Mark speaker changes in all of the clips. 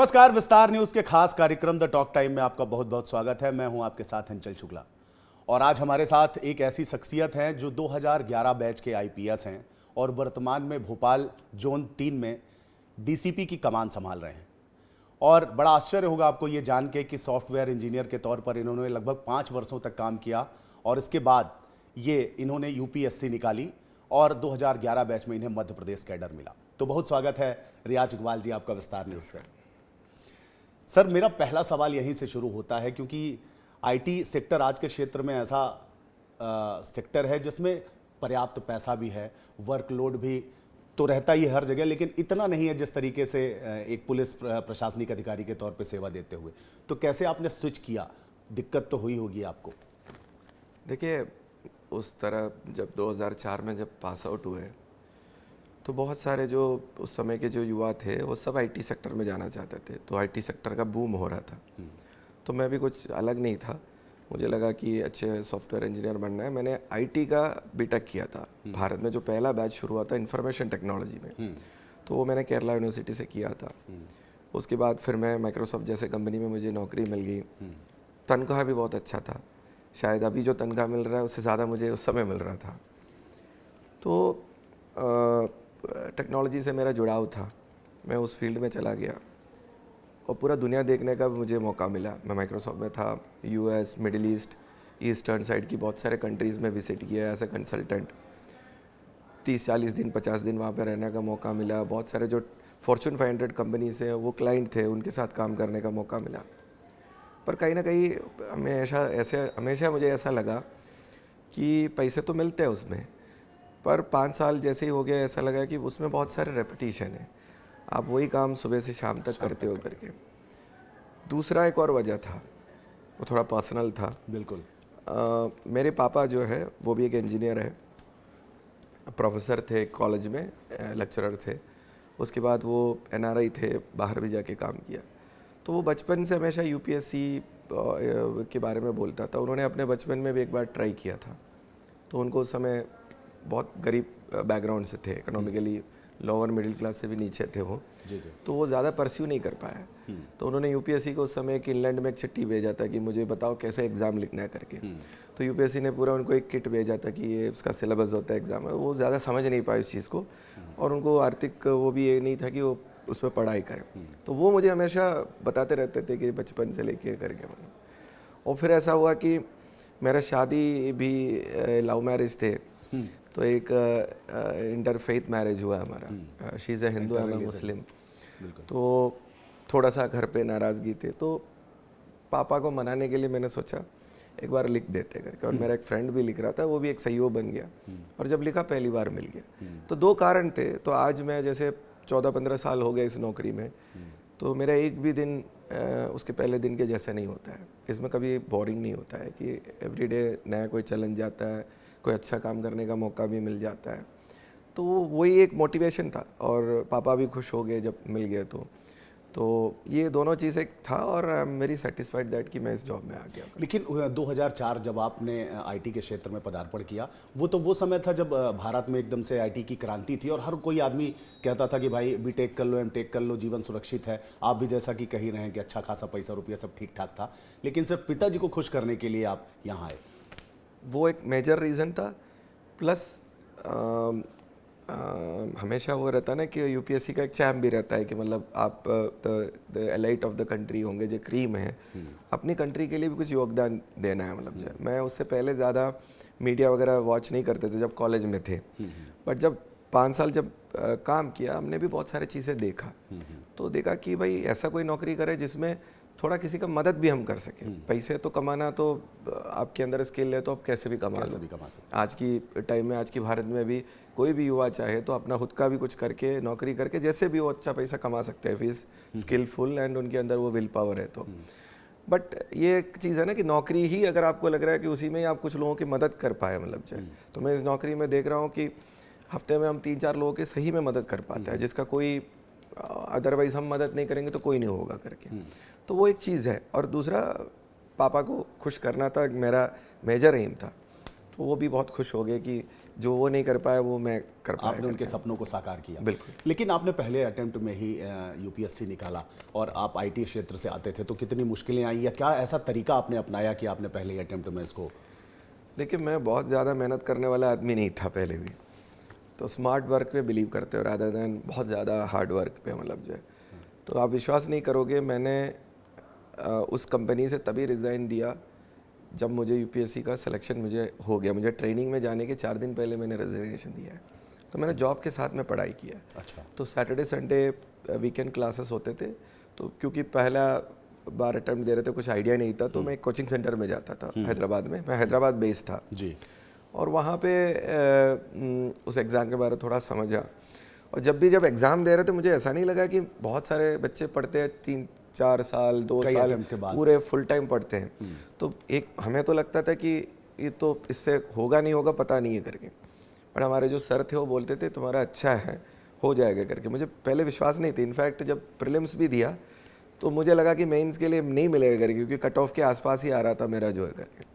Speaker 1: नमस्कार, विस्तार न्यूज के खास कार्यक्रम द टॉक टाइम में आपका बहुत बहुत स्वागत है। मैं हूं आपके साथ अंचल शुक्ला और आज हमारे साथ एक ऐसी शख्सियत है जो 2011 बैच के आईपीएस हैं और वर्तमान में भोपाल जोन 3 में डीसीपी की कमान संभाल रहे हैं। और बड़ा आश्चर्य होगा आपको ये जान के कि सॉफ्टवेयर इंजीनियर के तौर पर इन्होंने लगभग 5 वर्षों तक काम किया और इसके बाद ये इन्होंने यूपीएससी निकाली और 2011 बैच में इन्हें मध्य प्रदेश कैडर मिला। तो बहुत स्वागत है रियाज इकबाल जी आपका विस्तार न्यूज पर। सर, मेरा पहला सवाल यहीं से शुरू होता है क्योंकि आईटी सेक्टर आज के क्षेत्र में ऐसा सेक्टर है जिसमें पर्याप्त पैसा भी है, वर्कलोड भी तो रहता ही हर जगह, लेकिन इतना नहीं है जिस तरीके से एक पुलिस प्रशासनिक अधिकारी के तौर पे सेवा देते हुए। तो कैसे आपने स्विच किया? दिक्कत तो हुई होगी आपको।
Speaker 2: देखिए, उस तरह जब 2004 में जब पास आउट हुए तो बहुत सारे जो उस समय के जो युवा थे वो सब आईटी सेक्टर में जाना चाहते थे। तो आईटी सेक्टर का बूम हो रहा था। तो मैं भी कुछ अलग नहीं था। मुझे लगा कि अच्छे सॉफ्टवेयर इंजीनियर बनना है। मैंने आईटी का बीटेक किया था। भारत में जो पहला बैच शुरू हुआ था इंफॉर्मेशन टेक्नोलॉजी में, तो वो मैंने केरला यूनिवर्सिटी से किया था। उसके बाद फिर मैं माइक्रोसॉफ्ट जैसे कंपनी में मुझे नौकरी मिल गई। तनख्वाह भी बहुत अच्छा था। शायद अभी जो तनख्वाह मिल रहा है उससे ज़्यादा मुझे उस समय मिल रहा था। तो टेक्नोलॉजी से मेरा जुड़ाव था। मैं उस फील्ड में चला गया और पूरा दुनिया देखने का मुझे मौका मिला। मैं माइक्रोसॉफ्ट में था, US, middle east, eastern side की बहुत सारे कंट्रीज़ में विजिट किया एज ए कंसल्टेंट। 30-40 दिन 50 दिन वहाँ पे रहने का मौका मिला। बहुत सारे जो फॉर्चून 500 कंपनीज हैं वो क्लाइंट थे, उनके साथ काम करने का मौका मिला। पर कहीं ना कहीं हमेशा मुझे ऐसा लगा कि पैसे तो मिलते हैं उसमें, पर 5 साल जैसे ही हो गया ऐसा लगा कि उसमें बहुत सारे रेपिटेशन है। आप वही काम सुबह से शाम तक करते हो करके। दूसरा एक और वजह था, वो थोड़ा पर्सनल था।
Speaker 1: बिल्कुल।
Speaker 2: मेरे पापा जो है वो भी एक इंजीनियर है, प्रोफेसर थे कॉलेज में, लेक्चरर थे। उसके बाद वो एनआरआई थे, बाहर भी जाके काम किया। तो वो बचपन से हमेशा यूपीएससी के बारे में बोलता था। उन्होंने अपने बचपन में भी एक बार ट्राई किया था। तो उनको उस समय बहुत गरीब बैकग्राउंड से थे, इकोनॉमिकली लोअर मिडिल क्लास से भी नीचे थे वो।
Speaker 1: जी।
Speaker 2: तो वो ज़्यादा परस्यू नहीं कर पाया। तो उन्होंने यूपीएससी को उस समय एक इंग्लैंड में एक चिट्ठी भेजा था कि मुझे बताओ कैसे एग्ज़ाम लिखना है करके। तो यूपीएससी ने पूरा उनको एक किट भेजा था कि ये उसका सिलेबस होता है एग्ज़ाम में। वो ज़्यादा समझ नहीं पाए इस चीज़ को और उनको आर्थिक वो भी ये नहीं था कि वो उसमें पढ़ाई करें। तो वो मुझे हमेशा बताते रहते थे कि बचपन से लेके करके मतलब। और फिर ऐसा हुआ कि मेरा शादी भी लव मैरिज थे। तो एक इंटरफेथ मैरिज हुआ हमारा। She is a Hindu, I am a Muslim. तो थोड़ा सा घर पे नाराज़गी थी। तो पापा को मनाने के लिए मैंने सोचा एक बार लिख देते करके। और मेरा एक फ्रेंड भी लिख रहा था, वो भी एक सहयोग बन गया। और जब लिखा पहली बार मिल गया। तो 2 कारण थे। तो आज मैं जैसे 14-15 साल हो गए इस नौकरी में, तो मेरा एक भी दिन उसके पहले दिन के जैसा नहीं होता है। इसमें कभी बोरिंग नहीं होता है कि एवरीडे नया कोई चैलेंज आता है, कोई अच्छा काम करने का मौका भी मिल जाता है। तो वही एक मोटिवेशन था और पापा भी खुश हो गए जब मिल गए। तो ये दोनों चीज़ें था और I am very satisfied that कि मैं इस जॉब में आ गया।
Speaker 1: लेकिन 2004 जब आपने आईटी के क्षेत्र में पदार्पण किया, वो समय था जब भारत में एकदम से आईटी की क्रांति थी और हर कोई आदमी कहता था कि भाई बीटेक कर लो, एमटेक कर लो, जीवन सुरक्षित है। आप भी जैसा कि कह रहे हैं कि अच्छा खासा पैसा रुपया सब ठीक ठाक था, लेकिन सिर्फ पिताजी को खुश करने के लिए आप यहाँ आए।
Speaker 2: वो एक मेजर रीज़न था। प्लस हमेशा वो रहता है ना कि यूपीएससी का एक चैम्प भी रहता है कि मतलब आप the elite of the country होंगे, जो क्रीम है, अपनी कंट्री के लिए भी कुछ योगदान देना है। मतलब मैं उससे पहले ज़्यादा मीडिया वगैरह वॉच नहीं करते थे जब कॉलेज में थे। बट जब 5 साल जब काम किया, हमने भी बहुत सारी चीज़ें देखा। तो देखा कि भाई ऐसा कोई नौकरी करे जिसमें थोड़ा किसी का मदद भी हम कर सकें। पैसे तो कमाना तो आपके अंदर स्किल है तो आप कैसे भी कमा सकते। आज की टाइम में, आज की भारत में भी कोई भी युवा चाहे तो अपना खुद का भी कुछ करके, नौकरी करके, जैसे भी वो अच्छा पैसा कमा सकते हैं, फिर स्किलफुल एंड उनके अंदर वो विल पावर है। तो बट ये एक चीज़ है ना कि नौकरी ही अगर आपको लग रहा है कि उसी में ही आप कुछ लोगों की मदद कर पाए, मतलब चाहे तो मैं इस नौकरी में देख रहा हूँ कि हफ्ते में हम 3-4 लोगों की सही में मदद कर पाते हैं, जिसका कोई अदरवाइज हम मदद नहीं करेंगे तो कोई नहीं होगा करके। तो वो एक चीज़ है। और दूसरा, पापा को खुश करना था मेरा मेजर एम था। तो वो भी बहुत खुश हो गए कि जो वो नहीं कर पाया वो मैं कर पाया।
Speaker 1: आपने उनके सपनों को साकार किया।
Speaker 2: बिल्कुल।
Speaker 1: लेकिन आपने पहले अटेम्प्ट में ही यूपीएससी निकाला और आप आईटी क्षेत्र से आते थे, तो कितनी मुश्किलें आई या क्या ऐसा तरीका आपने अपनाया कि आपने पहले ही अटेम्प्ट में इसको?
Speaker 2: देखिए, मैं बहुत ज़्यादा मेहनत करने वाला आदमी नहीं था पहले भी, तो स्मार्ट वर्क पे बिलीव करते हो रादर दैन बहुत ज़्यादा हार्ड वर्क पे, मतलब जो है। तो आप विश्वास नहीं करोगे, मैंने उस कंपनी से तभी रिज़ाइन दिया जब मुझे यूपीएससी का सिलेक्शन मुझे हो गया। मुझे ट्रेनिंग में जाने के 4 दिन पहले मैंने रेजिग्नेशन दिया है। तो मैंने जॉब के साथ में पढ़ाई किया।
Speaker 1: अच्छा।
Speaker 2: तो सैटरडे संडे वीकेंड क्लासेस होते थे, तो क्योंकि पहला बार अटेम्प्ट दे रहे थे, कुछ आइडिया नहीं था, तो मैं एक कोचिंग सेंटर में जाता था हैदराबाद में। मैं हैदराबाद बेस्ड था
Speaker 1: जी।
Speaker 2: और वहाँ पे उस एग्ज़ाम के बारे में थोड़ा समझा। और जब एग्ज़ाम दे रहे थे, मुझे ऐसा नहीं लगा कि बहुत सारे बच्चे पढ़ते हैं 3-4 साल 2 साल पूरे फुल टाइम पढ़ते हैं। तो एक हमें तो लगता था कि ये तो इससे होगा नहीं होगा पता नहीं है करके, पर हमारे जो सर थे वो बोलते थे तुम्हारा अच्छा है, हो जाएगा करके। मुझे पहले विश्वास नहीं था। इनफैक्ट जब प्रीलिम्स भी दिया तो मुझे लगा कि मेंस के लिए नहीं मिलेगा करके, क्योंकि कट ऑफ के आसपास ही आ रहा था मेरा जो है करके।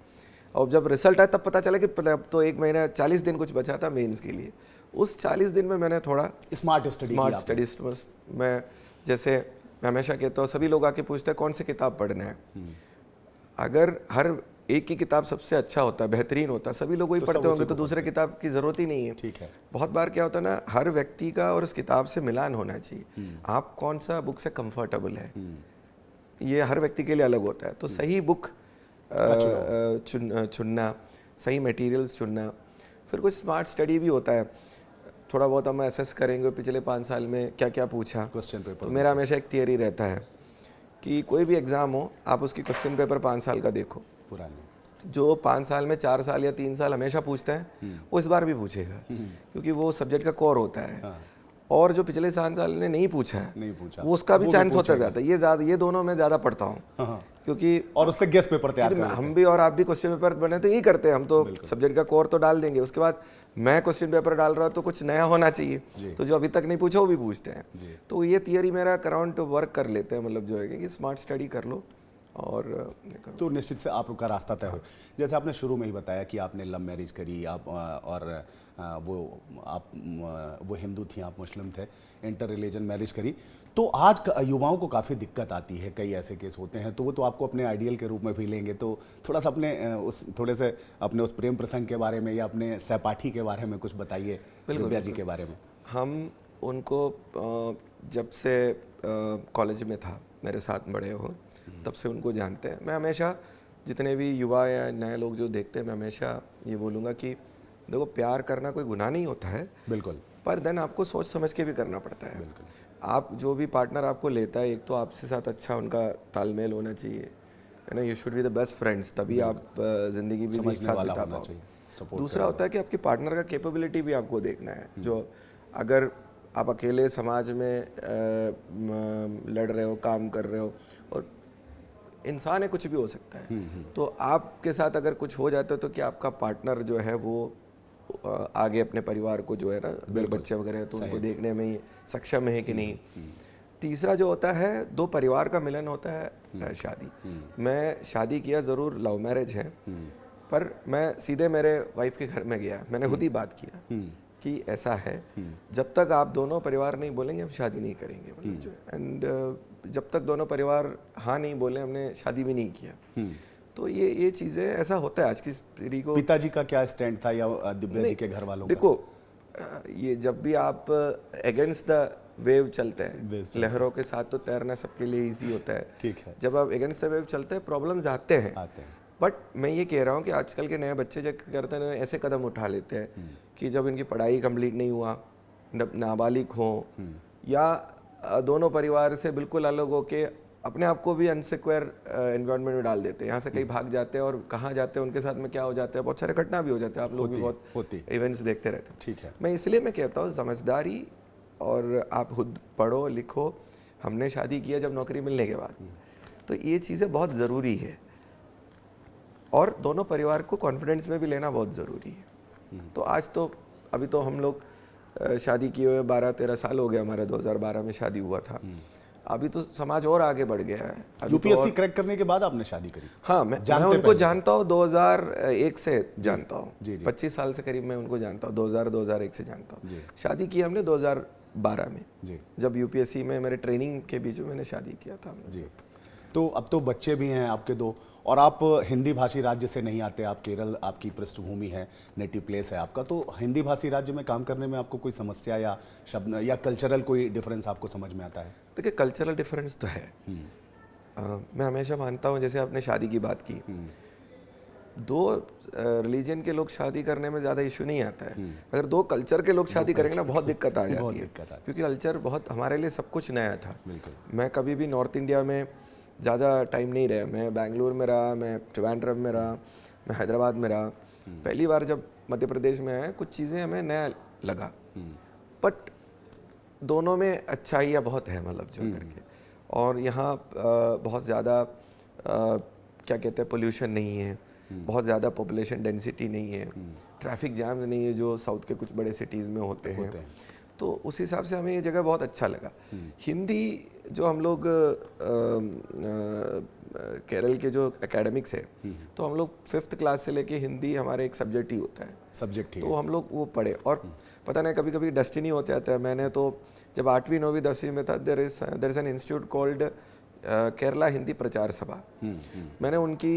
Speaker 2: और जब रिजल्ट आया तब पता चला कि अब तो 1 महीना 40 दिन कुछ बचा था मेंस के लिए। उस 40 दिन में मैंने थोड़ा
Speaker 1: स्मार्ट स्टडीज
Speaker 2: मैं, जैसे मैं हमेशा कहता हूँ, सभी लोग आके पूछते हैं कौन सी किताब पढ़ना है। अगर हर एक की किताब सबसे अच्छा होता है, बेहतरीन होता है, सभी लोग वही पढ़ते होंगे, तो दूसरे किताब की ज़रूरत ही नहीं है।
Speaker 1: ठीक है।
Speaker 2: बहुत बार क्या होता है ना, हर व्यक्ति का और उस किताब से मिलान होना चाहिए। आप कौन सा बुक से कंफर्टेबल है, ये हर व्यक्ति के लिए अलग होता है। तो सही बुक चुनना, सही मटेरियल्स चुनना, फिर कुछ स्मार्ट स्टडी भी होता है। थोड़ा बहुत हम असेस करेंगे पिछले 5 साल में क्या क्या पूछा।
Speaker 1: क्वेश्चन पेपर
Speaker 2: तो मेरा हमेशा एक थियरी रहता है कि कोई भी एग्ज़ाम हो, आप उसकी क्वेश्चन पेपर 5 साल का देखो।
Speaker 1: पुराने
Speaker 2: जो 5 साल में 4 साल या 3 साल हमेशा पूछता है, वो इस बार भी पूछेगा, क्योंकि वो सब्जेक्ट का कोर होता है।
Speaker 1: हाँ।
Speaker 2: और जो पिछले 7 साल ने नहीं पूछा है, वो उसका भी
Speaker 1: वो
Speaker 2: चांस होता जाता है। ये दोनों मैं ज़्यादा पढ़ता हूँ, क्योंकि
Speaker 1: और उससे गेस्ट पेपर तैयार करते हैं।
Speaker 2: हम भी और आप भी क्वेश्चन पेपर बने तो यही करते हैं। हम तो सब्जेक्ट का कोर तो डाल देंगे, उसके बाद मैं क्वेश्चन पेपर डाल रहा हूँ तो कुछ नया होना चाहिए, तो जो अभी तक नहीं पूछा वो भी पूछते हैं। तो ये थियरी मेरा अराउंड वर्क कर लेते हैं, मतलब जो है कि स्मार्ट स्टडी कर लो और
Speaker 1: तो निश्चित से आपका रास्ता तय हो। जैसे आपने शुरू में ही बताया कि आपने लव मैरिज करी, आप और वो हिंदू थी, आप मुस्लिम थे, इंटर रिलीजन मैरिज करी। तो आज युवाओं को काफ़ी दिक्कत आती है, कई ऐसे केस होते हैं, तो वो तो आपको अपने आइडियल के रूप में भी लेंगे। तो थोड़ा सा अपने उस प्रेम प्रसंग के बारे में या अपने सहपाठी के बारे में कुछ बताइए, दिव्या जी के बारे में।
Speaker 2: हम उनको जब से कॉलेज में था, मेरे साथ बड़े हो, तब से उनको जानते हैं। मैं हमेशा जितने भी युवा या नए लोग जो देखते हैं, मैं हमेशा ये बोलूँगा कि देखो, प्यार करना कोई गुनाह नहीं होता है,
Speaker 1: बिल्कुल,
Speaker 2: पर देन आपको सोच समझ के भी करना पड़ता है। आप जो भी पार्टनर आपको लेता है, एक तो आपसे साथ अच्छा उनका तालमेल होना चाहिए, है ना। You should be the best friends, तभी आप ज़िंदगी भी एक साथ बिता पाओ। दूसरा होता है कि आपके पार्टनर का कैपेबिलिटी भी आपको देखना है। जो अगर आप अकेले समाज में लड़ रहे हो, काम कर रहे हो, और इंसान है, कुछ भी हो सकता है, तो आपके साथ अगर कुछ हो जाता है तो क्या आपका पार्टनर जो है वो आगे अपने परिवार को जो है ना, बच्चे वगैरह तो उनको देखने में सक्षम है कि नहीं। तीसरा जो होता है, 2 परिवार का मिलन होता है शादी। मैं शादी किया, ज़रूर लव मैरिज है, पर मैं सीधे मेरे वाइफ के घर में गया, मैंने खुद ही बात किया कि ऐसा है, जब तक आप दोनों परिवार नहीं बोलेंगे हम शादी नहीं करेंगे, मतलब जो। एंड जब तक दोनों परिवार हाँ नहीं बोले, हमने शादी भी नहीं किया। तो ये चीज़ें, ऐसा होता है आज की पीढ़ी को।
Speaker 1: पिताजी का क्या स्टैंड था या दिव्या जी के घर वालों का?
Speaker 2: देखो, ये जब भी आप अगेंस्ट द वेव चलते हैं, लहरों के साथ तो तैरना सबके लिए इजी होता है।
Speaker 1: ठीक है।
Speaker 2: जब आप अगेंस्ट द वेव चलते हैं, प्रॉब्लम्स आते हैं। बट मैं ये कह रहा हूँ कि आजकल के नए बच्चे जो करते हैं, ऐसे कदम उठा लेते हैं कि जब इनकी पढ़ाई कंप्लीट नहीं हुआ, नाबालिग हो, या दोनों परिवार से बिल्कुल अलग होके अपने आप को भी अनसिक्योर एनवायरनमेंट में डाल देते हैं। यहाँ से कहीं भाग जाते हैं, और कहाँ जाते हैं, उनके साथ में क्या हो जाता है, बहुत सारे घटना भी हो जाते हैं। आप लोग भी बहुत इवेंट्स देखते रहते हैं।
Speaker 1: ठीक है।
Speaker 2: मैं इसलिए मैं कहता हूँ समझदारी, और आप खुद पढ़ो लिखो। हमने शादी किया जब नौकरी मिलने के बाद, तो ये चीज़ें बहुत ज़रूरी है, और दोनों परिवार को कॉन्फिडेंस में भी लेना बहुत ज़रूरी है। तो आज तो अभी तो हम लोग शादी किए हुए 12-13 साल हो गए, हमारा 2012 में शादी हुआ था। अभी तो समाज और आगे बढ़ गया है। अभी
Speaker 1: यूपीएससी क्रैक करने के बाद आपने शादी करी?
Speaker 2: हाँ, मैं उनको जानता हूँ 2001 से जानता हूँ, 25 साल से करीब मैं उनको जानता हूँ, 2001 से जानता हूँ। शादी की हमने 2012 में, जब यूपीएससी में मेरे ट्रेनिंग के बीच में मैंने शादी किया था
Speaker 1: जी। तो अब तो बच्चे भी हैं आपके 2, और आप हिंदी भाषी राज्य से नहीं आते, आप केरल आपकी पृष्ठभूमि है, नेटिव प्लेस है आपका, तो हिंदी भाषी राज्य में काम करने में आपको कोई समस्या या शब्द या कल्चरल कोई डिफरेंस आपको समझ में आता है?
Speaker 2: देखिए, कल्चरल डिफरेंस तो है। मैं हमेशा मानता हूँ, जैसे आपने शादी की बात की, 2 रिलीजन के लोग शादी करने में ज़्यादा इशू नहीं आता है। अगर 2 कल्चर के लोग शादी करेंगे ना, बहुत दिक्कत आ जाती है, क्योंकि कल्चर बहुत हमारे लिए सब कुछ नया था। मैं कभी भी नॉर्थ इंडिया में ज़्यादा टाइम नहीं रहा, मैं बेंगलुरु में रहा, मैं त्रिवेंद्रम में रहा, मैं हैदराबाद में रहा। पहली बार जब मध्य प्रदेश में आया, कुछ चीज़ें हमें नया लगा, बट दोनों में अच्छाइयाँ बहुत है, मतलब जो करके। और यहाँ बहुत ज़्यादा क्या कहते हैं, पोल्यूशन नहीं है, बहुत ज़्यादा पॉपुलेशन डेंसिटी नहीं है, ट्रैफिक जैम्स नहीं है जो साउथ के कुछ बड़े सिटीज़ में होते हैं। तो उस हिसाब से हमें ये जगह बहुत अच्छा लगा। हिंदी जो हम लोग केरल के जो एकेडमिक्स है, तो हम लोग 5th क्लास से लेके हिंदी हमारे एक सब्जेक्ट ही होता है,
Speaker 1: सब्जेक्ट ही,
Speaker 2: तो हम लोग वो पढ़े। और पता नहीं, कभी कभी डेस्टिनी हो जाता है। मैंने तो जब 8वीं 9वीं 10वीं में था, there is an institute called Kerala Hindi Prachar Sabha. मैंने उनकी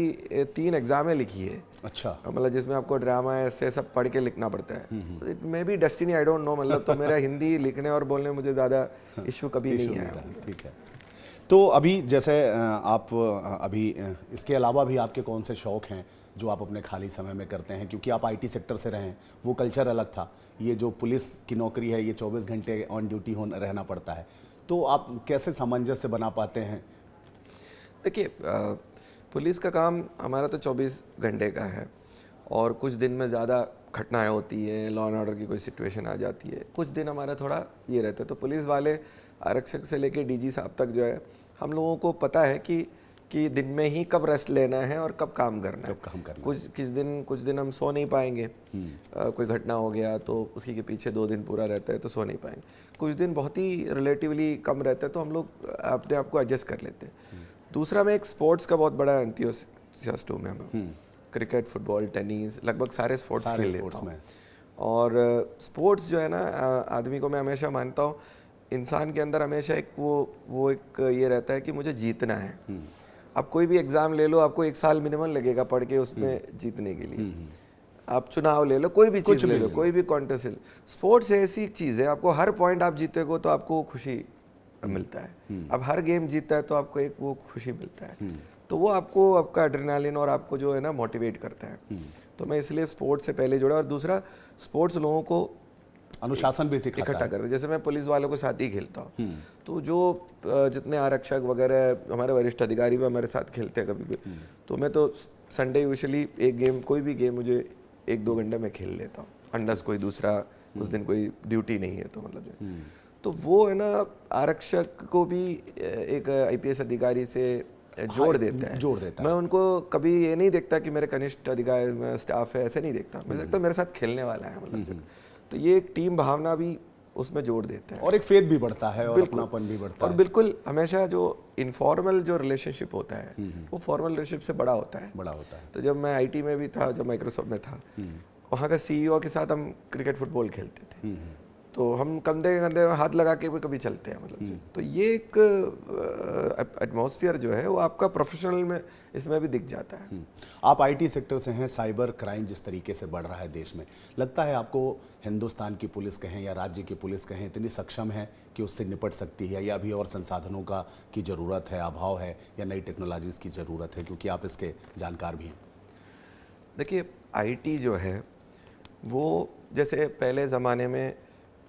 Speaker 2: 3 एग्जामें लिखी है।
Speaker 1: अच्छा।
Speaker 2: मतलब जिसमें आपको ड्रामा ऐसे सब पढ़ के लिखना पड़ता है। It may be destiny, I don't know. मतलब तो मेरा हिंदी लिखने और बोलने में मुझे ज़्यादा इशू कभी नहीं आया।
Speaker 1: ठीक है। तो अभी जैसे आप अभी इसके अलावा भी आपके कौन से शौक़ हैं जो आप अपने खाली समय में करते हैं? क्योंकि आप आईटी सेक्टर से रहे हैं, वो कल्चर अलग था। ये जो पुलिस की नौकरी है, ये 24 घंटे ऑन ड्यूटी रहना पड़ता है, तो आप कैसे सामंजस्य बना पाते हैं?
Speaker 2: देखिए, पुलिस का काम हमारा तो 24 घंटे का है, और कुछ दिन में ज़्यादा घटनाएं होती हैं, लॉ एंड ऑर्डर की कोई सिचुएशन आ जाती है, कुछ दिन हमारा थोड़ा ये रहता है। तो पुलिस वाले, आरक्षक से लेके डीजी साहब तक जो है, हम लोगों को पता है कि दिन में ही कब रेस्ट लेना है और कब काम करना है। कुछ दिन हम सो नहीं पाएंगे, कोई घटना हो गया तो उसकी के पीछे 2 दिन पूरा रहता है तो सो नहीं पाएंगे। कुछ दिन बहुत ही रिलेटिवली कम रहता है तो हम लोग अपने आप को एडजस्ट कर लेते हैं। दूसरा, मैं एक स्पोर्ट्स का बहुत बड़ा एंथुसियास्ट हूँ। मैं क्रिकेट, फुटबॉल, टेनिस, लगभग सारे स्पोर्ट्स खेल लेता हूँ। और स्पोर्ट्स जो है ना, आदमी को मैं हमेशा मानता हूँ, इंसान के अंदर हमेशा एक वो एक ये रहता है कि मुझे जीतना है। आप कोई भी एग्ज़ाम ले लो, आपको 1 साल मिनिमम लगेगा पढ़ के उसमें जीतने के लिए। आप चुनाव ले लो, कोई भी चीज़ ले लो, कोई भी कॉन्टेस्ट। स्पोर्ट्स ऐसी चीज़ है, आपको हर पॉइंट आप जीतेगो तो आपको खुशी मिलता है। अब हर गेम जीतता है तो आपको एक वो खुशी मिलता है, तो वो आपको आपका एड्रेनालिन और आपको जो है ना मोटिवेट करता है। तो मैं इसलिए स्पोर्ट्स से पहले जुड़ा। और दूसरा, स्पोर्ट्स लोगों को
Speaker 1: अनुशासन भी सिखाता
Speaker 2: इकट्ठा करते। जैसे मैं पुलिस वालों के साथ ही खेलता हूँ, तो जो जितने आरक्षक वगैरह हमारे वरिष्ठ अधिकारी भी हमारे साथ खेलते हैं कभी भी, तो मैं तो संडे यूजुअली एक गेम, कोई भी गेम मुझे 1-2 घंटे में खेल लेता हूँ, अंडस कोई दूसरा उस दिन कोई ड्यूटी नहीं है तो मतलब तो वो है ना, आरक्षक को भी एक आईपीएस अधिकारी से जोड़ देता है। मैं उनको कभी ये नहीं देखता कि मेरे कनिष्ठ अधिकारी स्टाफ है, ऐसे नहीं देखता। मैं देखता मेरे साथ खेलने वाला है, मतलब तो ये एक टीम भावना भी उसमें जोड़ देता है,
Speaker 1: और एक फेथ भी बढ़ता है और अपनापन भी बढ़ता है।
Speaker 2: और बिल्कुल हमेशा जो इनफॉर्मल जो रिलेशनशिप होता है वो फॉर्मल रिलेशनशिप से बड़ा होता है। तो जब मैं आईटी में भी था, जब माइक्रोसॉफ्ट में था, वहाँ का सीईओ के साथ हम क्रिकेट फुटबॉल खेलते थे, तो हम कंधे कंधे हाथ लगा के भी कभी चलते हैं, मतलब तो ये एक एटमॉस्फेयर जो है वो आपका प्रोफेशनल में इसमें भी दिख जाता है।
Speaker 1: आप आईटी सेक्टर से हैं, साइबर क्राइम जिस तरीके से बढ़ रहा है देश में, लगता है आपको हिंदुस्तान की पुलिस कहें या राज्य की पुलिस कहें, इतनी सक्षम है कि उससे निपट सकती है, या अभी और संसाधनों की ज़रूरत है, अभाव है, या नई टेक्नोलॉजीज़ की ज़रूरत है, क्योंकि आप इसके जानकार भी हैं?
Speaker 2: देखिए, आईटी जो है वो, जैसे पहले ज़माने में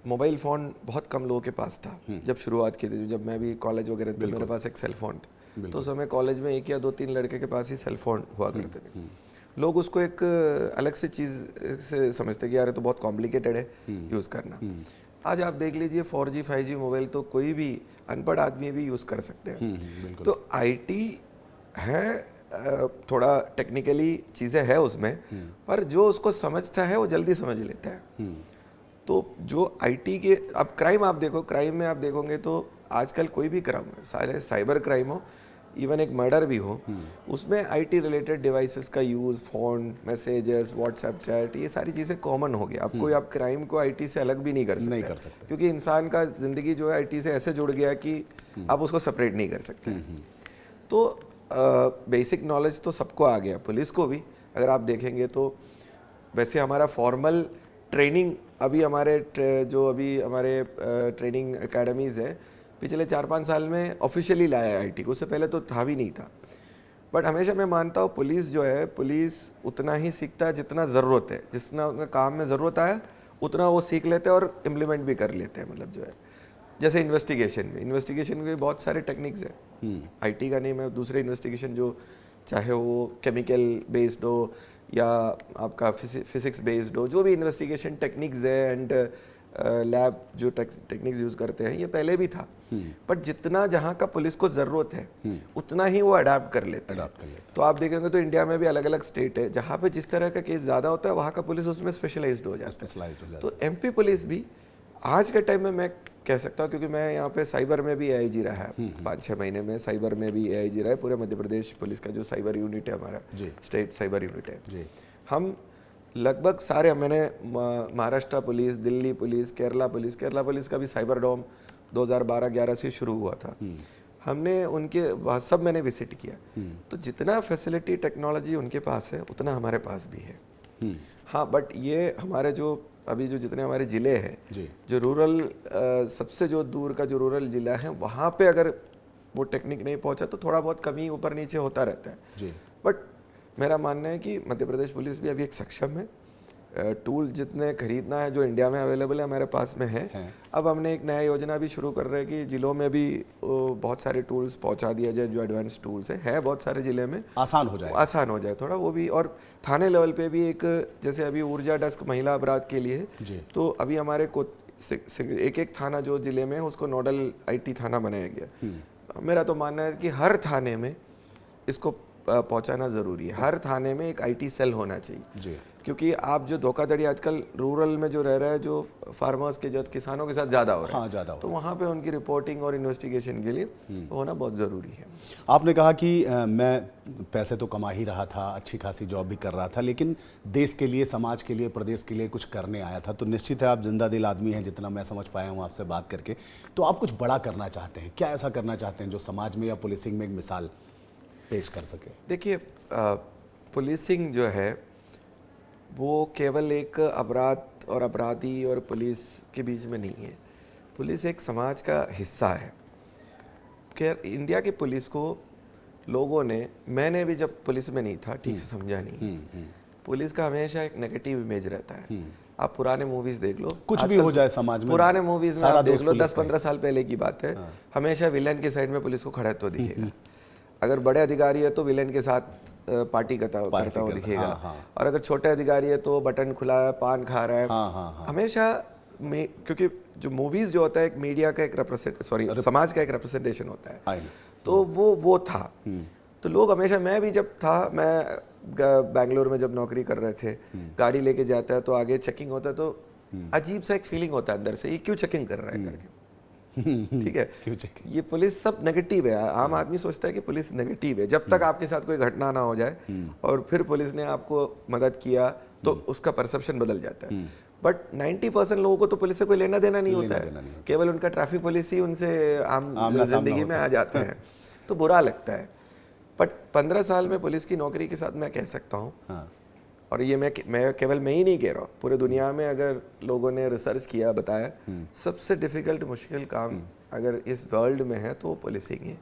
Speaker 2: मोबाइल फ़ोन बहुत कम लोगों के पास था जब शुरुआत की थी। जब मैं भी कॉलेज वगैरह था, मेरे पास एक सेल फ़ोन था, तो उस समय कॉलेज में 1 या 2-3 लड़के के पास ही सेल फ़ोन हुआ करते थे। लोग उसको एक अलग से चीज़ से समझते कि यार तो बहुत कॉम्प्लिकेटेड है यूज़ करना। आज आप देख लीजिए 4G 5G मोबाइल तो कोई भी अनपढ़ आदमी भी यूज़ कर सकते हैं। तो आईटी है, थोड़ा टेक्निकली चीज़ें है उसमें, पर जो उसको समझता है वो जल्दी समझ लेता है। तो जो आईटी के, अब क्राइम आप देखो, क्राइम में आप देखोगे तो आजकल कोई भी क्राइम हो, साइबर क्राइम हो, इवन एक मर्डर भी हो, उसमें आईटी रिलेटेड डिवाइसेस का use, phone, messages, WhatsApp chat, ये सारी चीज़ें कॉमन हो गया। अब कोई आप क्राइम को आईटी से अलग भी नहीं कर सकते, क्योंकि इंसान का ज़िंदगी जो है आईटी से ऐसे जुड़ गया कि आप उसको सेपरेट नहीं कर सकते। तो बेसिक नॉलेज तो सबको आ गया, पुलिस को भी। अगर आप देखेंगे तो वैसे हमारा फॉर्मल ट्रेनिंग अभी जो अभी हमारे ट्रेनिंग एकेडमीज़ है, पिछले 4-5 साल में ऑफिशियली लाया है आईटी को, उससे पहले तो था भी नहीं था। बट हमेशा मैं मानता हूँ पुलिस जो है, पुलिस उतना ही सीखता है जितना ज़रूरत है, जितना काम में ज़रूरत आया उतना वो सीख लेते हैं और इम्प्लीमेंट भी कर लेते हैं। मतलब जो है जैसे इन्वेस्टिगेशन में बहुत सारे टेक्निक्स हैं, आईटी का नहीं, मैं दूसरे इन्वेस्टिगेशन जो चाहे वो केमिकल बेस्ड हो या आपका फिजिक्स बेस्ड हो, जो भी इन्वेस्टिगेशन टेक्निक्स है एंड लैब जो टेक्निक्स यूज़ करते हैं, ये पहले भी था। बट जितना जहाँ का पुलिस को ज़रूरत है उतना ही वो अडाप्ट कर लेता है। तो आप देखेंगे तो इंडिया में भी अलग अलग स्टेट है जहाँ पे जिस तरह का केस ज़्यादा होता है, वहाँ का पुलिस उसमें स्पेशलाइज्ड हो जाता है। तो एमपी पुलिस भी आज के टाइम में मैं कह सकता हूँ, क्योंकि मैं यहाँ पे साइबर में भी एआईजी रहा है 5-6 महीने में, साइबर में भी एआईजी रहा है, पूरे मध्य प्रदेश पुलिस का जो साइबर यूनिट है हमारा, स्टेट साइबर यूनिट है। हम लगभग सारे, मैंने Maharashtra police, Delhi police, Kerala police का भी साइबर डोम 2012-11 से शुरू हुआ था। हमने उनके वहाँ सब मैंने विजिट किया। तो जितना फैसिलिटी टेक्नोलॉजी उनके पास है उतना हमारे पास भी है। हाँ, बट ये हमारे जो अभी जो जितने हमारे ज़िले हैं, जो रूरल सबसे जो दूर का जो रूरल ज़िला है, वहाँ पे अगर वो टेक्निक नहीं पहुँचा तो थोड़ा बहुत कमी ऊपर नीचे होता रहता है। बट मेरा मानना है कि मध्य प्रदेश पुलिस भी अभी एक सक्षम है। टूल जितने खरीदना है जो इंडिया में अवेलेबल है हमारे पास में है। अब हमने एक नया योजना भी शुरू कर रहे हैं कि जिलों में भी बहुत सारे टूल्स पहुंचा दिया जाए, जो एडवांस टूल्स है बहुत सारे जिले में, आसान हो जाए थोड़ा वो भी। और थाने लेवल पे भी एक, जैसे अभी ऊर्जा डेस्क महिला अपराध के लिए, तो अभी हमारे को एक थाना जो जिले में उसको नोडल आईटी थाना बनाया गया। मेरा तो मानना है कि हर थाने में इसको पहुंचाना ज़रूरी है। हर थाने में एक आईटी सेल होना चाहिए, क्योंकि आप जो धोखाधड़ी आजकल रूरल में जो रह रहा है, जो फार्मर्स के, जो किसानों के साथ ज़्यादा हो रहा है, तो वहाँ पे उनकी रिपोर्टिंग और इन्वेस्टिगेशन के लिए होना बहुत ज़रूरी है।
Speaker 1: आपने कहा कि मैं पैसे तो कमा ही रहा था, अच्छी खासी जॉब भी कर रहा था, लेकिन देश के लिए, समाज के लिए, प्रदेश के लिए कुछ करने आया था। तो निश्चित है आप जिंदा दिल आदमी हैं, जितना मैं समझ पाया हूँ आपसे बात करके। तो आप कुछ बड़ा करना चाहते हैं, क्या ऐसा करना चाहते हैं जो समाज में या पुलिसिंग में एक मिसाल पेश कर सके?
Speaker 2: देखिए, पुलिसिंग जो है वो केवल एक अपराध और अपराधी और पुलिस के बीच में नहीं है। पुलिस एक समाज का हिस्सा है। इंडिया की पुलिस को लोगों ने, मैंने भी जब पुलिस में नहीं था ठीक से समझा नहीं। पुलिस का हमेशा एक नेगेटिव इमेज रहता है। आप पुराने मूवीज देख लो,
Speaker 1: कुछ भी हो जाए समाज में,
Speaker 2: पुराने मूवीज में आप देख लो, 10-15 साल पहले की बात है, हमेशा विलेन के साइड में पुलिस को खड़ा तो दिखेगा। अगर बड़े अधिकारी है तो विलेन के साथ पार्टी करता हुआ दिखेगा। और अगर छोटे अधिकारी है तो बटन खुला है, पान खा रहा है। हमेशा क्योंकि जो मूवीज जो होता है एक मीडिया का एक समाज का एक रिप्रेजेंटेशन होता है, तो वो था। तो लोग हमेशा, मैं भी जब था, मैं बेंगलोर में जब नौकरी कर रहे थे, गाड़ी लेके जाता है तो आगे चेकिंग होता है, तो अजीब सा एक फीलिंग होता है अंदर से, ये क्यों चेकिंग कर रहा है करके। ठीक है, ये पुलिस सब नेगेटिव है। आम आदमी सोचता है कि पुलिस नेगेटिव है, जब तक आपके साथ कोई घटना ना हो जाए और फिर पुलिस ने आपको मदद किया तो उसका परसेप्शन बदल जाता है। बट 90% लोगों को तो पुलिस से कोई लेना देना नहीं होता है, केवल उनका ट्रैफिक पुलिस ही उनसे आम जिंदगी में आ जाते हैं, तो बुरा लगता है। बट 15 साल में पुलिस की नौकरी के साथ मैं कह सकता हूँ, और ये मैं केवल मैं ही नहीं कह रहा हूँ, पूरे दुनिया में अगर लोगों ने रिसर्च किया, बताया सबसे डिफिकल्ट, मुश्किल काम अगर इस वर्ल्ड में है तो पुलिसिंग है।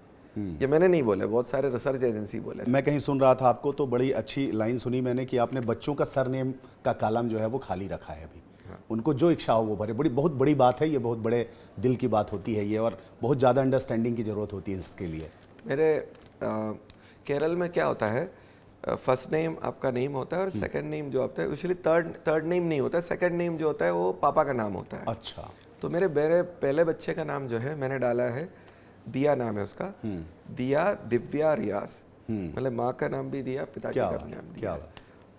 Speaker 2: ये मैंने नहीं बोला, बहुत सारे रिसर्च एजेंसी बोले।
Speaker 1: मैं कहीं सुन रहा था आपको, तो बड़ी अच्छी लाइन सुनी मैंने कि आपने बच्चों का सरनेम का कॉलम जो है वो खाली रखा है अभी। उनको जो इच्छा हो वो भरे। बहुत बड़ी बात है ये, बहुत बड़े दिल की बात होती है ये, और बहुत ज़्यादा अंडरस्टैंडिंग की ज़रूरत होती है इसके लिए।
Speaker 2: मेरे केरल में क्या होता है, फर्स्ट नेम आपका नेम होता है और सेकंड नेम जो होता है, यूजुअली थर्ड नेम नहीं होता है, सेकंड नेम जो होता है वो पापा का नाम होता है।
Speaker 1: अच्छा।
Speaker 2: तो मेरे पहले बच्चे का नाम जो है मैंने डाला है, दिया नाम है उसका, दिया दिव्या रियाज, मतलब माँ का नाम भी दिया, पिताजी का नाम दिया।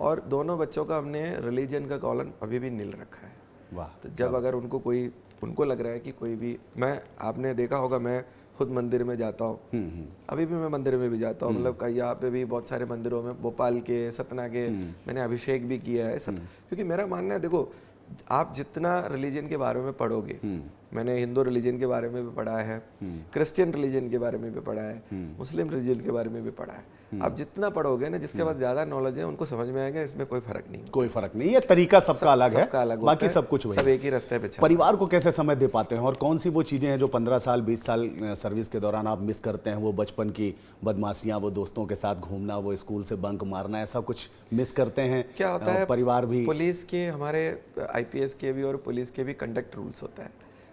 Speaker 2: और दोनों बच्चों का हमने रिलीजन का कॉलम अभी भी नील रखा है।
Speaker 1: वाह,
Speaker 2: तो जब अगर उनको लग रहा है कि कोई भी, आपने देखा होगा मैं खुद मंदिर में जाता हूँ, अभी भी मैं मंदिर में भी जाता हूँ, मतलब कहीं यहाँ पे भी बहुत सारे मंदिरों में, भोपाल के, सतना के, मैंने अभिषेक भी किया है सब, क्योंकि मेरा मानना है, देखो आप जितना रिलीजन के बारे में पढ़ोगे, मैंने हिंदू रिलीजन के बारे में भी पढ़ा है, क्रिश्चियन रिलीजन के बारे में भी पढ़ा है, मुस्लिम रिलीजन के बारे में भी पढ़ा है, आप जितना पढ़ोगे ना, जिसके पास ज्यादा नॉलेज है उनको समझ में आएगा इसमें कोई फर्क नहीं,
Speaker 1: कोई फर्क नहीं है, तरीका सबका अलग है, बाकी सब कुछ वही
Speaker 2: सब एक ही रास्ते पे चल।
Speaker 1: परिवार को कैसे समय दे पाते हैं और कौन सी वो चीजें हैं जो 15 साल 20 साल सर्विस के दौरान आप मिस करते हैं? वो बचपन की बदमाशियां, वो दोस्तों के साथ घूमना, वो स्कूल से बंक मारना, ऐसा कुछ मिस करते हैं?
Speaker 2: क्या होता है,
Speaker 1: परिवार भी,
Speaker 2: पुलिस के, हमारे आईपीएस के भी और पुलिस के भी कंडक्ट रूल्स होता है,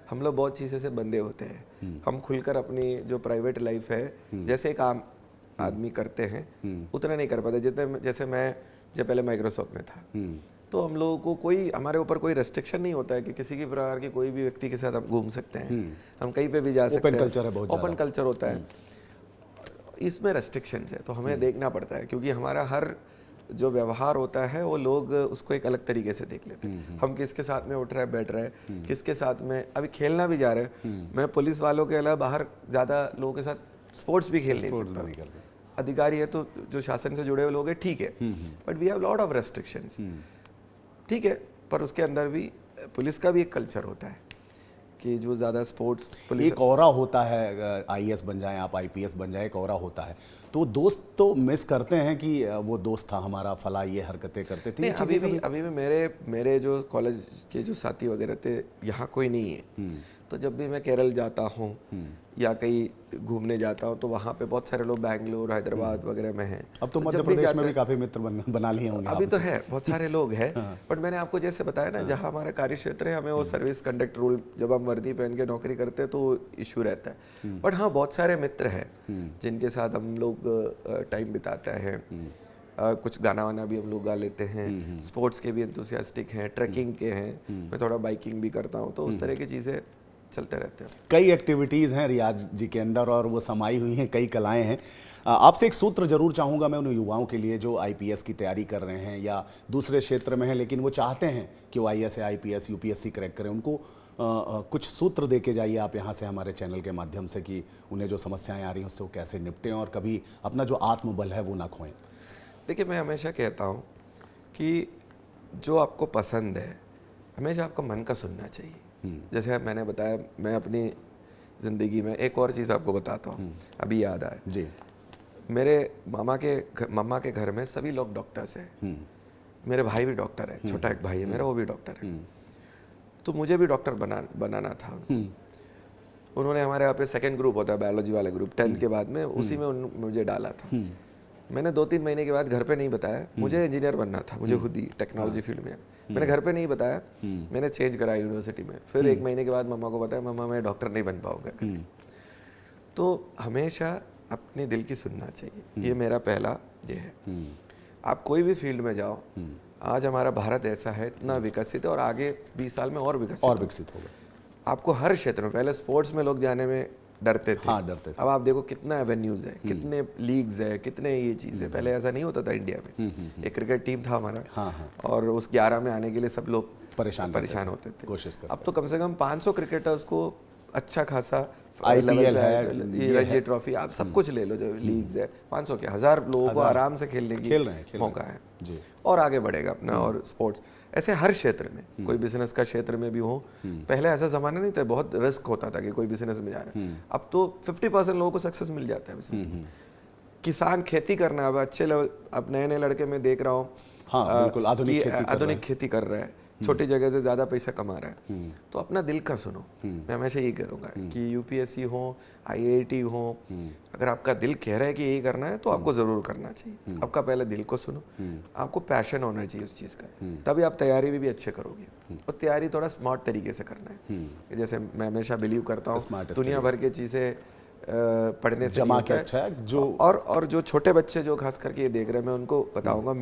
Speaker 2: हम लोग बहुत चीज़ें से बंधे होते हैं, हम खुलकर अपनी जो प्राइवेट लाइफ है जैसे एक आम आदमी करते हैं उतना नहीं कर पाते, जितने, जैसे मैं जब पहले माइक्रोसॉफ्ट में था, तो हम लोगों को हमारे ऊपर कोई रेस्ट्रिक्शन नहीं होता है कि किसी भी प्रकार के कोई भी व्यक्ति के साथ हम घूम सकते हैं, हम कहीं पे भी जा सकते हैं,
Speaker 1: ओपन कल्चर है, बहुत
Speaker 2: ओपन कल्चर होता है, इसमें रेस्ट्रिक्शन है, तो हमें देखना पड़ता है, क्योंकि हमारा हर जो व्यवहार होता है वो लोग उसको एक अलग तरीके से देख लेते हैं, हम किसके साथ में उठ रहे हैं, बैठ रहे हैं, किसके साथ में अभी खेलना भी जा रहे हैं, मैं पुलिस वालों के अलावा बाहर ज़्यादा लोगों के साथ स्पोर्ट्स भी खेल नहीं सकता, अधिकारी है तो जो शासन से जुड़े हुए लोग हैं ठीक है, but we have lot of restrictions, ठीक है, पर उसके अंदर भी पुलिस का भी एक कल्चर होता है कि जो ज़्यादा स्पोर्ट्स, पुलिस
Speaker 1: एक ऑरा होता है, आईएएस बन जाए आप, आईपीएस बन जाए, एक ऑरा होता है, तो दोस्त तो मिस करते हैं कि वो दोस्त था हमारा, फला ये हरकतें करते थे?
Speaker 2: नहीं, अभी भी मेरे जो कॉलेज के जो साथी वगैरह थे यहाँ कोई नहीं है, तो जब भी मैं केरल जाता हूँ या कहीं घूमने जाता हूँ तो वहाँ पे बहुत सारे लोग बैंगलोर, हैदराबाद वगैरह में हैं।
Speaker 1: अब तो मध्य प्रदेश में भी काफ़ी मित्र बना लिए होंगे
Speaker 2: अभी तो है, बहुत सारे लोग हैं, बट मैंने आपको जैसे बताया ना, जहाँ हमारा कार्य क्षेत्र है, हमें वो सर्विस कंडक्ट रूल, जब हम वर्दी पहन के नौकरी करते हैं तो इशू रहता है, बट हाँ बहुत सारे मित्र हैं जिनके साथ हम लोग टाइम बिताते हैं, कुछ गाना वाना भी हम लोग गा लेते हैं, स्पोर्ट्स के भी एंथुसियास्टिक हैं, ट्रैकिंग के हैं, मैं थोड़ा बाइकिंग भी करता हूँ, तो उस तरह की चीज़ें चलते रहते हैं।
Speaker 1: कई एक्टिविटीज़ हैं रियाज जी के अंदर और वो समाई हुई हैं, कई कलाएं हैं। आपसे एक सूत्र जरूर चाहूँगा मैं उन युवाओं के लिए जो आईपीएस की तैयारी कर रहे हैं या दूसरे क्षेत्र में हैं, लेकिन वो चाहते हैं कि वो आईएएस या आईपीएस यूपीएससी क्रैक करें, उनको कुछ सूत्र दे के जाइए आप यहाँ से हमारे चैनल के माध्यम से कि उन्हें जो समस्याएं आ रही हैं उससे वो कैसे निपटें और कभी अपना जो आत्मबल है वो ना खोएं।
Speaker 2: देखिए, मैं हमेशा कहता हूँ कि जो आपको पसंद है हमेशा आपका मन का सुनना चाहिए। जैसे मैंने बताया, मैं अपनी ज़िंदगी में एक और चीज़ आपको बताता हूँ, अभी याद आए
Speaker 1: जी।
Speaker 2: मेरे मम्मा के घर में सभी लोग डॉक्टर्स हैं, मेरे भाई भी डॉक्टर है, छोटा एक भाई है मेरा, वो भी डॉक्टर है, तो मुझे भी डॉक्टर बनाना था। उन्होंने हमारे यहाँ पे सेकेंड ग्रुप होता है बायोलॉजी वाला ग्रुप, 10th के बाद में, उसी में मुझे डाला था। मैंने 2-3 महीने के बाद घर पे नहीं बताया, मुझे इंजीनियर बनना था, मुझे खुद ही टेक्नोलॉजी फील्ड में, मैंने घर पे नहीं बताया, मैंने चेंज करा यूनिवर्सिटी में, फिर 1 महीने के बाद मम्मा को बताया, मम्मा मैं डॉक्टर नहीं बन पाऊंगा। तो हमेशा अपने दिल की सुनना चाहिए, ये मेरा पहला ये है। आप कोई भी फील्ड में जाओ, आज हमारा भारत ऐसा है, इतना विकसित है और आगे 20 साल में और विकसित होगा। आपको हर क्षेत्र में, पहले स्पोर्ट्स में लोग जाने में डरते थे,
Speaker 1: हाँ, डरते थे।
Speaker 2: अब आप देखो कितना एवेन्यूज है, कितने लीग्स है, कितने ये चीज़ है, पहले ऐसा नहीं होता था इंडिया में। एक क्रिकेट टीम था हमारा, और उस 11 में आने के लिए सब लोग परेशान होते थे,
Speaker 1: कोशिश करते।
Speaker 2: अब तो कम से कम 500 क्रिकेटर्स को अच्छा खासा
Speaker 1: IPL है,
Speaker 2: ये रणजी ट्रॉफी, आप सब कुछ ले लो, जो लीग्स है, 500 के 1000 लोगों को आराम से खेलने की मौका है जी। और आगे बढ़ेगा अपना। और स्पोर्ट्स ऐसे हर क्षेत्र में, कोई बिजनेस का क्षेत्र में भी हो, पहले ऐसा जमाना नहीं था, बहुत रिस्क होता था कि कोई बिजनेस में जा रहा है, अब तो 50% लोगों को सक्सेस मिल जाता है बिजनेस में। किसान खेती करना, अब अच्छे लेवल, अब नए लड़के मैं देख रहा हूँ,
Speaker 1: हाँ, बिल्कुल
Speaker 2: आधुनिक खेती कर रहा है, छोटी जगह से ज़्यादा पैसा कमा रहा है, तो अपना दिल का सुनो। मैं हमेशा यही करूँगा कि यूपीएससी हो, IIT हो, अगर आपका दिल कह रहा है कि यही करना है तो आपको ज़रूर करना चाहिए। आपका पहले दिल को सुनो, आपको पैशन होना चाहिए उस चीज़ का, तभी आप तैयारी भी अच्छे करोगे। और तैयारी थोड़ा स्मार्ट तरीके से करना है, जैसे मैं हमेशा बिलीव करता हूँ, दुनिया भर की चीज़ें पढ़ने से
Speaker 1: जमा के अच्छा है जो,
Speaker 2: और जो छोटे बच्चे जो खास करके ये देख रहे हैं, मैं उनको बताऊँगा,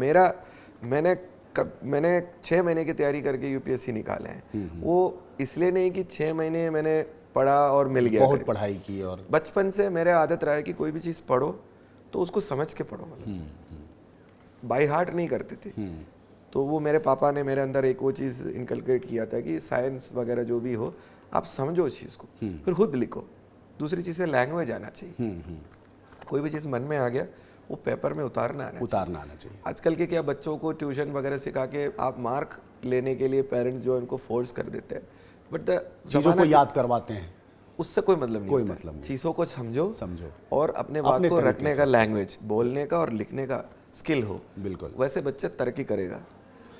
Speaker 2: मैंने 6 महीने की तैयारी करके यूपीएससी निकाले हैं। वो इसलिए नहीं कि 6 महीने मैंने पढ़ा और मिल गया,
Speaker 1: बहुत पढ़ाई की, और
Speaker 2: बचपन से मेरे आदत रहा है कि कोई भी चीज़ पढ़ो तो उसको समझ के पढ़ो, मतलब बाय हार्ट नहीं करते थे। तो वो मेरे पापा ने मेरे अंदर एक वो चीज़ इनकलकेट किया था कि साइंस वगैरह जो भी हो आप समझो उस चीज़ को, फिर खुद लिखो। दूसरी चीज़ है लैंग्वेज आना चाहिए। कोई भी चीज़ मन में आ गया वो पेपर में उतारना आना
Speaker 1: चाहिए।
Speaker 2: आजकल के क्या बच्चों को ट्यूशन वगैरह सिखा के आप मार्क लेने के लिए पेरेंट्स जो उनको फोर्स कर देते हैं, बट
Speaker 1: चीज़ों को याद करवाते हैं,
Speaker 2: उससे कोई मतलब नहीं होता है। चीज़ों को समझो और अपने बात को रखने का लैंग्वेज, बोलने का और लिखने का स्किल हो,
Speaker 1: बिल्कुल
Speaker 2: वैसे बच्चे तरक्की करेगा।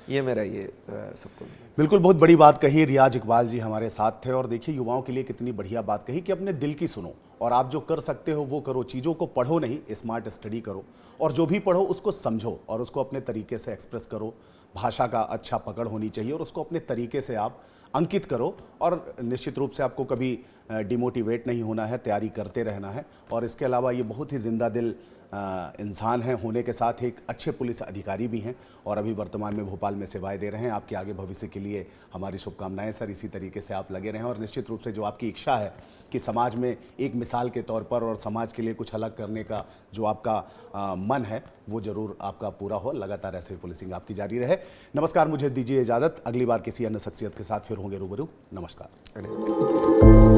Speaker 2: ये मेरा ये सबको
Speaker 1: बिल्कुल बहुत बड़ी बात कही। रियाज इकबाल जी हमारे साथ थे और देखिए युवाओं के लिए कितनी बढ़िया बात कही कि अपने दिल की सुनो और आप जो कर सकते हो वो करो। चीज़ों को पढ़ो नहीं, स्मार्ट स्टडी करो और जो भी पढ़ो उसको समझो और उसको अपने तरीके से एक्सप्रेस करो। भाषा का अच्छा पकड़ होनी चाहिए और उसको अपने तरीके से आप अंकित करो और निश्चित रूप से आपको कभी डिमोटिवेट नहीं होना है, तैयारी करते रहना है। और इसके अलावा ये बहुत ही जिंदा दिल इंसान हैं, होने के साथ एक अच्छे पुलिस अधिकारी भी हैं और अभी वर्तमान में भोपाल में सेवाएं दे रहे हैं। आपके आगे भविष्य के लिए हमारी शुभकामनाएं सर। इसी तरीके से आप लगे रहें और निश्चित रूप से जो आपकी इच्छा है कि समाज में एक मिसाल के तौर पर और समाज के लिए कुछ अलग करने का जो आपका मन है वो ज़रूर आपका पूरा हो। लगातार ऐसे पुलिसिंग आपकी जारी रहे। नमस्कार, मुझे दीजिए इजाज़त। अगली बार किसी अन्य शख्सियत के साथ फिर होंगे रूबरू। नमस्कार।